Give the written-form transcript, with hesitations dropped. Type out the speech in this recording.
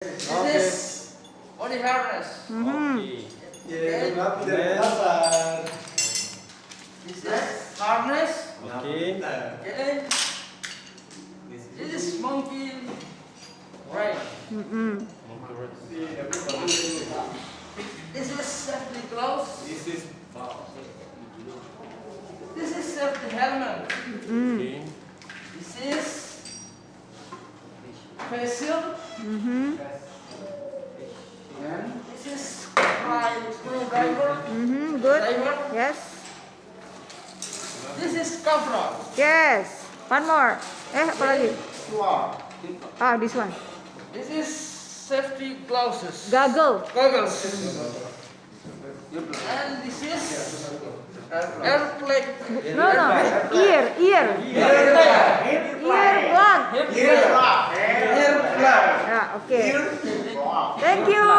This is body harness. Okay. Okay. This is harness. Okay. Okay. This is monkey right. This is safety gloves. This is safety helmet. Okay. This is face shield. And this is screwdriver. Good. Driver. Yes. This is cover. Yes. One more. Apa lagi? Ah, this one. This is safety glasses. Goggle. Goggles. And this is air plug. No. Ear. Ear plug. Ear plug. Yeah, okay. Thank you.